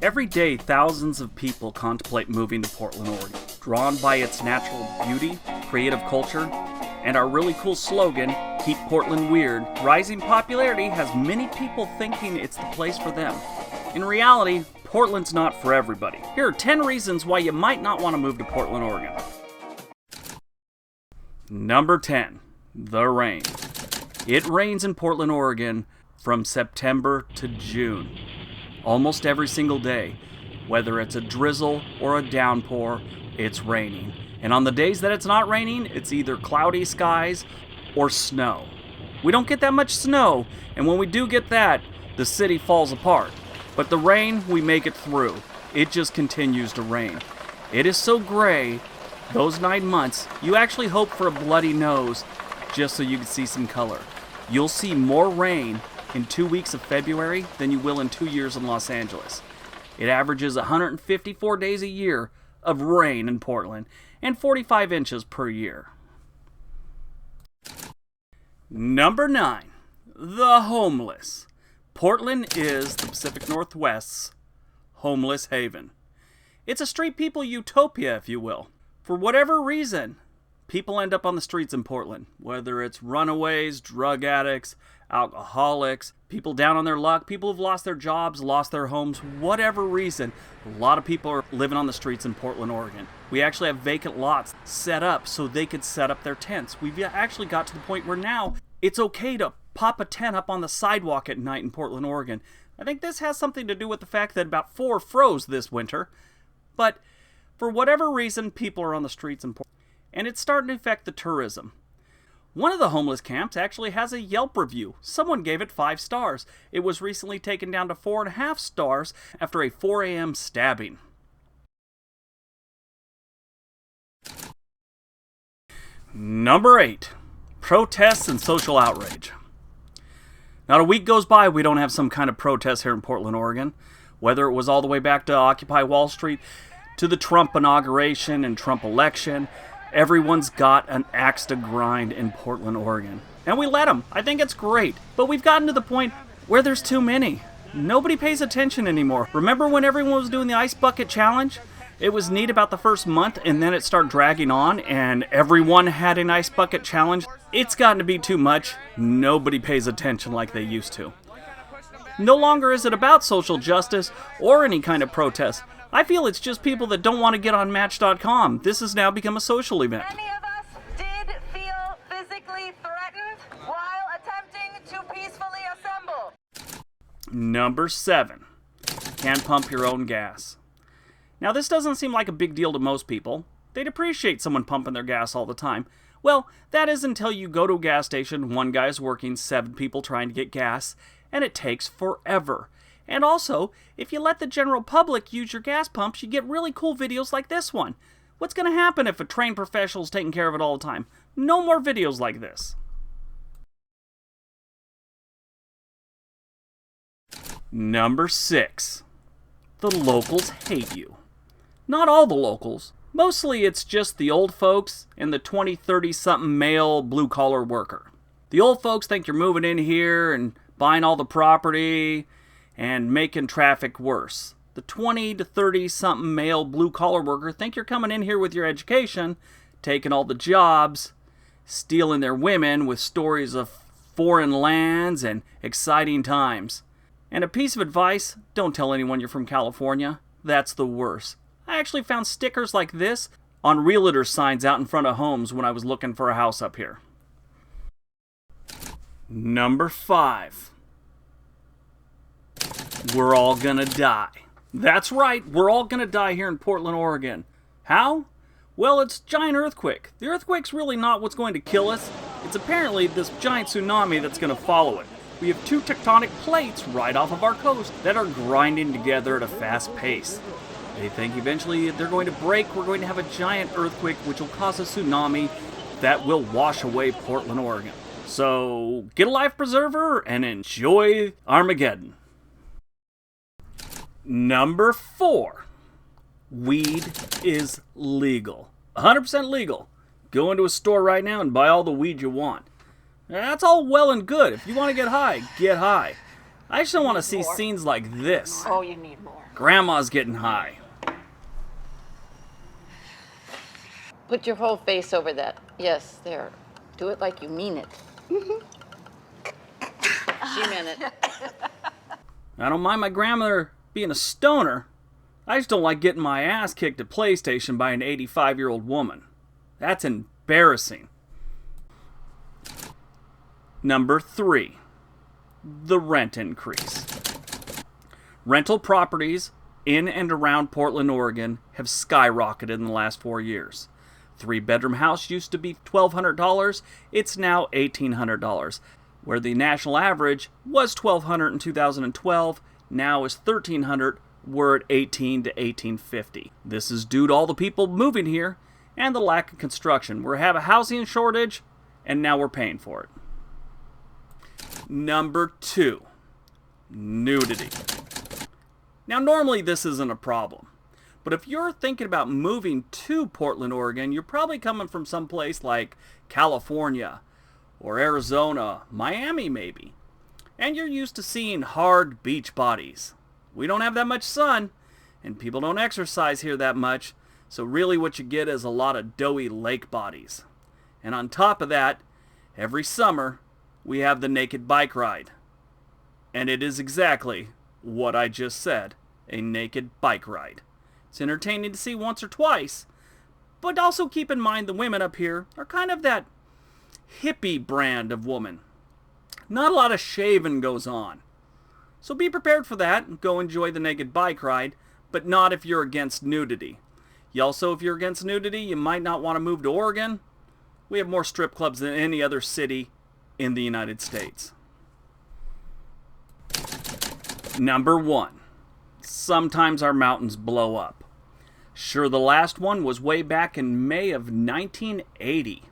Every day, thousands of people contemplate moving to Portland, Oregon. Drawn by its natural beauty, creative culture, and our really cool slogan, Keep Portland Weird, rising popularity has many people thinking it's the place for them. In reality, Portland's not for everybody. Here are 10 reasons why you might not want to move to Portland, Oregon. Number 10. The rain. It rains in Portland, Oregon from September to June. Almost every single day. Whether it's a drizzle or a downpour, it's raining. And on the days that it's not raining, it's either cloudy skies or snow. We don't get that much snow, and when we do get that, the city falls apart. But the rain, we make it through. It just continues to rain. It is so gray, those 9 months, you actually hope for a bloody nose just so you can see some color. You'll see more rain in 2 weeks of February than you will in 2 years in Los Angeles. It averages 154 days a year of rain in Portland and 45 inches per year. Number 9. The homeless. Portland is the Pacific Northwest's homeless haven. It's a street people utopia, if you will. For whatever reason, people end up on the streets in Portland, whether it's runaways, drug addicts, alcoholics, people down on their luck, people who've lost their jobs, lost their homes, whatever reason, a lot of people are living on the streets in Portland, Oregon. We actually have vacant lots set up so they could set up their tents. We've actually got to the point where now it's okay to pop a tent up on the sidewalk at night in Portland, Oregon. I think this has something to do with the fact that about 4 froze this winter, but for whatever reason, people are on the streets in Portland, and it's starting to affect the tourism. One of the homeless camps actually has a Yelp review. Someone gave it 5 stars. It was recently taken down to 4.5 stars after a 4 a.m. stabbing. Number 8. Protests and social outrage. Not a week goes by we don't have some kind of protest here in Portland, Oregon. Whether it was all the way back to Occupy Wall Street, to the Trump inauguration and Trump election, everyone's got an axe to grind in Portland, Oregon. And we let them. I think it's great. But we've gotten to the point where there's too many. Nobody pays attention anymore. Remember when everyone was doing the Ice Bucket Challenge? It was neat about the first month, and then it started dragging on, and everyone had an Ice Bucket Challenge. It's gotten to be too much. Nobody pays attention like they used to. No longer is it about social justice or any kind of protest. I feel it's just people that don't want to get on Match.com. This has now become a social event. Many of us did feel physically threatened while attempting to peacefully assemble. Number 7. Can't pump your own gas. Now, this doesn't seem like a big deal to most people. They'd appreciate someone pumping their gas all the time. Well, that is until you go to a gas station, one guy's working, 7 people trying to get gas, and it takes forever. And also, if you let the general public use your gas pumps, you get really cool videos like this one. What's going to happen if a trained professional's taking care of it all the time? No more videos like this. Number 6. The locals hate you. Not all the locals. Mostly it's just the old folks and the 20, 30-something male blue-collar worker. The old folks think you're moving in here and buying all the property and making traffic worse. The 20 to 30-something male blue-collar worker think you're coming in here with your education, taking all the jobs, stealing their women with stories of foreign lands and exciting times. And a piece of advice, don't tell anyone you're from California. That's the worst. I actually found stickers like this on realtor signs out in front of homes when I was looking for a house up here. Number 5. We're all gonna die. That's right, we're all gonna die here in Portland, Oregon. How? Well, it's a giant earthquake. The earthquake's really not what's going to kill us. It's apparently this giant tsunami that's gonna follow it. We have 2 tectonic plates right off of our coast that are grinding together at a fast pace. They think eventually they're going to break. We're going to have a giant earthquake which will cause a tsunami that will wash away Portland, Oregon. So get a life preserver and enjoy Armageddon. Number 4. Weed is legal. 100% legal. Go into a store right now and buy all the weed you want. That's all well and good. If you want to get high, get high. I just don't want to see More. scenes like this. Oh, you need more. Grandma's getting high. Put your whole face over that. Yes, there. Do it like you mean it. She meant it. I don't mind my grandmother being a stoner. I just don't like getting my ass kicked at PlayStation by an 85-year-old woman. That's embarrassing. Number 3. The rent increase. Rental properties in and around Portland, Oregon have skyrocketed in the last 4 years. 3-bedroom house used to be $1,200. It's now $1,800. Where the national average was $1,200 in 2012, now is $1,300. We're at $1,800 to $1,850. This is due to all the people moving here and the lack of construction. We have a housing shortage, and now we're paying for it. Number 2, nudity. Now, normally this isn't a problem, but if you're thinking about moving to Portland, Oregon, you're probably coming from someplace like California or Arizona, Miami maybe, and you're used to seeing hard beach bodies. We don't have that much sun, and people don't exercise here that much, so really what you get is a lot of doughy lake bodies. And on top of that, every summer, we have the naked bike ride. And it is exactly what I just said, a naked bike ride. It's entertaining to see once or twice, but also keep in mind the women up here are kind of that hippie brand of woman. Not a lot of shaving goes on. So be prepared for that and go enjoy the naked bike ride, but not if you're against nudity. You also, if you're against nudity, you might not want to move to Oregon. We have more strip clubs than any other city in the United States. Number 1. Sometimes our mountains blow up. Sure, the last one was way back in May of 1980.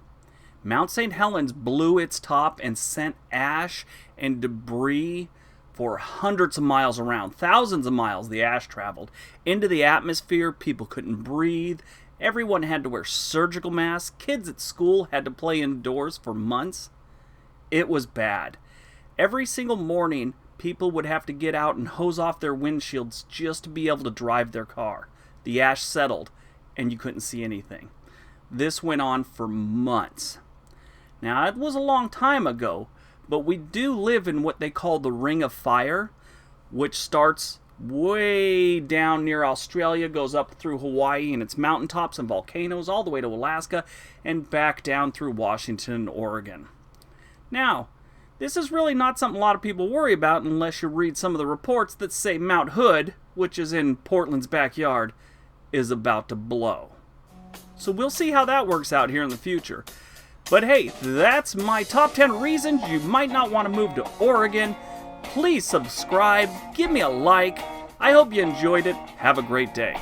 Mount St. Helens blew its top and sent ash and debris for hundreds of miles around. Thousands of miles the ash traveled into the atmosphere. People couldn't breathe. Everyone had to wear surgical masks. Kids at school had to play indoors for months. It was bad. Every single morning, people would have to get out and hose off their windshields just to be able to drive their car. The ash settled, and you couldn't see anything. This went on for months. Now, it was a long time ago, but we do live in what they call the Ring of Fire, which starts way down near Australia, goes up through Hawaii and its mountaintops and volcanoes, all the way to Alaska, and back down through Washington and Oregon. Now, this is really not something a lot of people worry about unless you read some of the reports that say Mount Hood, which is in Portland's backyard, is about to blow. So we'll see how that works out here in the future. But hey, that's my top 10 reasons you might not want to move to Oregon. Please subscribe, give me a like. I hope you enjoyed it. Have a great day.